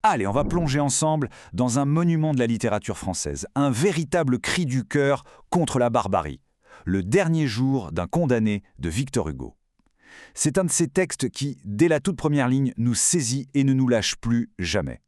Allez, on va plonger ensemble dans un monument de la littérature française, un véritable cri du cœur contre la barbarie. Le dernier jour d'un condamné de Victor Hugo. C'est un de ces textes qui, dès la toute première ligne, nous saisit et ne nous lâche plus jamais.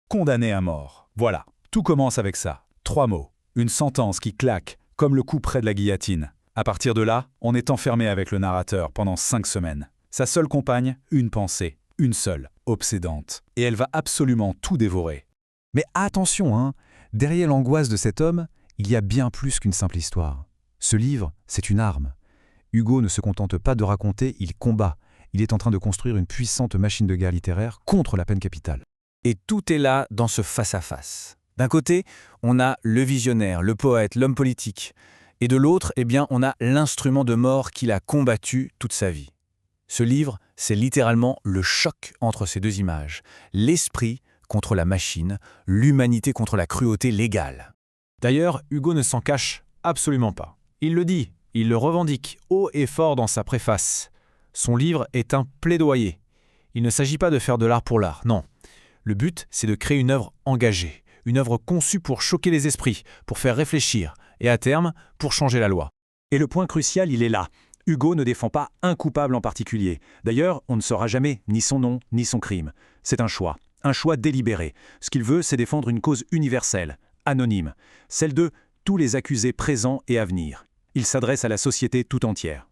Condamné à mort. Voilà, tout commence avec ça. 3 mots. Une sentence qui claque, comme le coup près de la guillotine. À partir de là, on est enfermé avec le narrateur pendant 5 semaines. Sa seule compagne, une pensée. Une seule, obsédante. Et elle va absolument tout dévorer. Mais attention, derrière l'angoisse de cet homme, il y a bien plus qu'une simple histoire. Ce livre, c'est une arme. Hugo ne se contente pas de raconter, il combat. Il est en train de construire une puissante machine de guerre littéraire contre la peine capitale. Et tout est là dans ce face-à-face. D'un côté, on a le visionnaire, le poète, l'homme politique. Et de l'autre, on a l'instrument de mort qu'il a combattu toute sa vie. Ce livre, c'est littéralement le choc entre ces deux images. L'esprit contre la machine, l'humanité contre la cruauté légale. D'ailleurs, Hugo ne s'en cache absolument pas. Il le dit, il le revendique haut et fort dans sa préface. Son livre est un plaidoyer. Il ne s'agit pas de faire de l'art pour l'art, non. Le but, c'est de créer une œuvre engagée, une œuvre conçue pour choquer les esprits, pour faire réfléchir, et à terme, pour changer la loi. Et le point crucial, il est là. Hugo ne défend pas un coupable en particulier. D'ailleurs, on ne saura jamais ni son nom, ni son crime. C'est un choix délibéré. Ce qu'il veut, c'est défendre une cause universelle, anonyme, celle de tous les accusés présents et à venir. Il s'adresse à la société tout entière.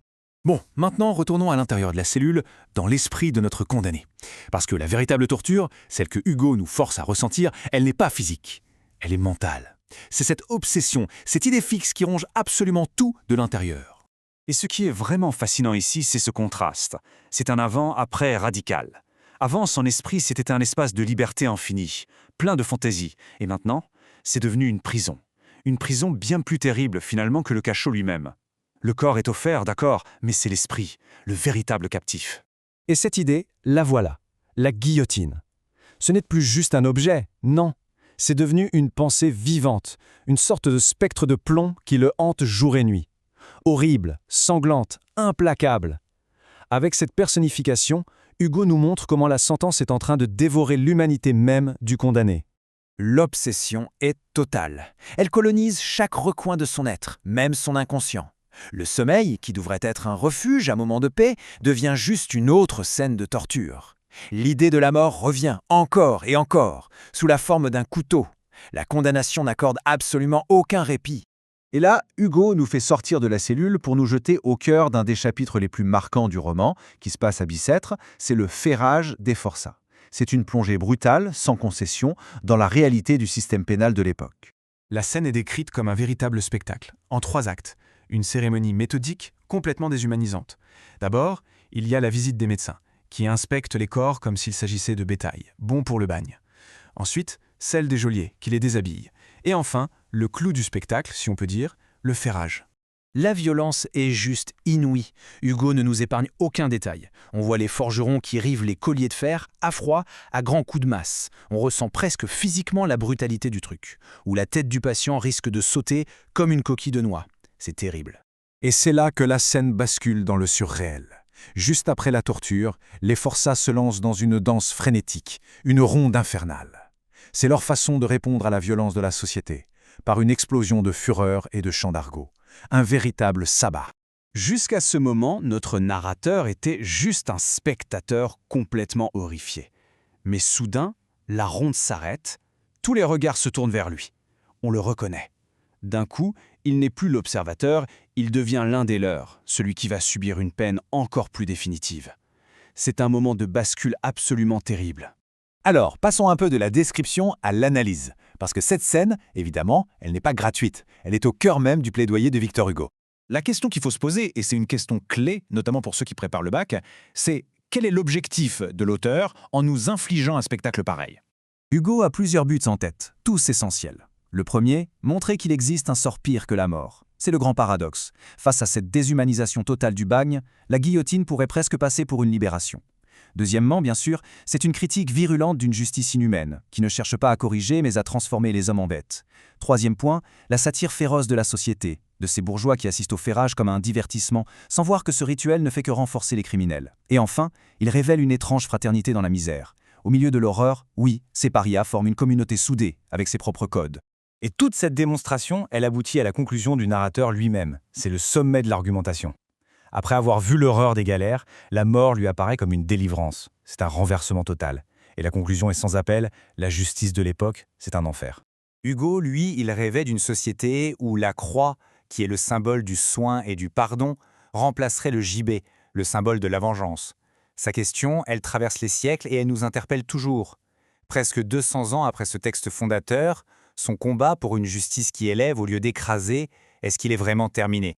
Bon, maintenant retournons à l'intérieur de la cellule, dans l'esprit de notre condamné. Parce que la véritable torture, celle que Hugo nous force à ressentir, elle n'est pas physique, elle est mentale. C'est cette obsession, cette idée fixe qui ronge absolument tout de l'intérieur. Et ce qui est vraiment fascinant ici, c'est ce contraste. C'est un avant-après radical. Avant, son esprit, c'était un espace de liberté infinie, plein de fantaisie. Et maintenant, c'est devenu une prison. Une prison bien plus terrible finalement que le cachot lui-même. Le corps est offert, d'accord, mais c'est l'esprit, le véritable captif. Et cette idée, la voilà, la guillotine. Ce n'est plus juste un objet, non. C'est devenu une pensée vivante, une sorte de spectre de plomb qui le hante jour et nuit. Horrible, sanglante, implacable. Avec cette personnification, Hugo nous montre comment la sentence est en train de dévorer l'humanité même du condamné. L'obsession est totale. Elle colonise chaque recoin de son être, même son inconscient. Le sommeil, qui devrait être un refuge, un moment de paix, devient juste une autre scène de torture. L'idée de la mort revient encore et encore, sous la forme d'un couteau. La condamnation n'accorde absolument aucun répit. Et là, Hugo nous fait sortir de la cellule pour nous jeter au cœur d'un des chapitres les plus marquants du roman, qui se passe à Bicêtre, c'est le ferrage des forçats. C'est une plongée brutale, sans concession, dans la réalité du système pénal de l'époque. La scène est décrite comme un véritable spectacle, en 3 actes. Une cérémonie méthodique, complètement déshumanisante. D'abord, il y a la visite des médecins, qui inspectent les corps comme s'il s'agissait de bétail, bon pour le bagne. Ensuite, celle des geôliers, qui les déshabillent. Et enfin, le clou du spectacle, si on peut dire, le ferrage. La violence est juste inouïe. Hugo ne nous épargne aucun détail. On voit les forgerons qui rivent les colliers de fer, à froid, à grands coups de masse. On ressent presque physiquement la brutalité du truc, où la tête du patient risque de sauter comme une coquille de noix. C'est terrible. Et c'est là que la scène bascule dans le surréel. Juste après la torture, les forçats se lancent dans une danse frénétique, une ronde infernale. C'est leur façon de répondre à la violence de la société, par une explosion de fureur et de chants d'argot. Un véritable sabbat. Jusqu'à ce moment, notre narrateur était juste un spectateur complètement horrifié. Mais soudain, la ronde s'arrête, tous les regards se tournent vers lui. On le reconnaît. D'un coup, il n'est plus l'observateur, il devient l'un des leurs, celui qui va subir une peine encore plus définitive. C'est un moment de bascule absolument terrible. Alors, passons un peu de la description à l'analyse. Parce que cette scène, évidemment, elle n'est pas gratuite. Elle est au cœur même du plaidoyer de Victor Hugo. La question qu'il faut se poser, et c'est une question clé, notamment pour ceux qui préparent le bac, c'est quel est l'objectif de l'auteur en nous infligeant un spectacle pareil ? Hugo a plusieurs buts en tête, tous essentiels. Le premier, montrer qu'il existe un sort pire que la mort. C'est le grand paradoxe. Face à cette déshumanisation totale du bagne, la guillotine pourrait presque passer pour une libération. Deuxièmement, bien sûr, c'est une critique virulente d'une justice inhumaine, qui ne cherche pas à corriger mais à transformer les hommes en bêtes. Troisième point, la satire féroce de la société, de ces bourgeois qui assistent au ferrage comme à un divertissement, sans voir que ce rituel ne fait que renforcer les criminels. Et enfin, il révèle une étrange fraternité dans la misère. Au milieu de l'horreur, oui, ces parias forment une communauté soudée, avec ses propres codes. Et toute cette démonstration, elle aboutit à la conclusion du narrateur lui-même. C'est le sommet de l'argumentation. Après avoir vu l'horreur des galères, la mort lui apparaît comme une délivrance. C'est un renversement total. Et la conclusion est sans appel, la justice de l'époque, c'est un enfer. Hugo, lui, il rêvait d'une société où la croix, qui est le symbole du soin et du pardon, remplacerait le gibet, le symbole de la vengeance. Sa question, elle traverse les siècles et elle nous interpelle toujours. Presque 200 ans après ce texte fondateur, son combat pour une justice qui élève au lieu d'écraser, est-ce qu'il est vraiment terminé?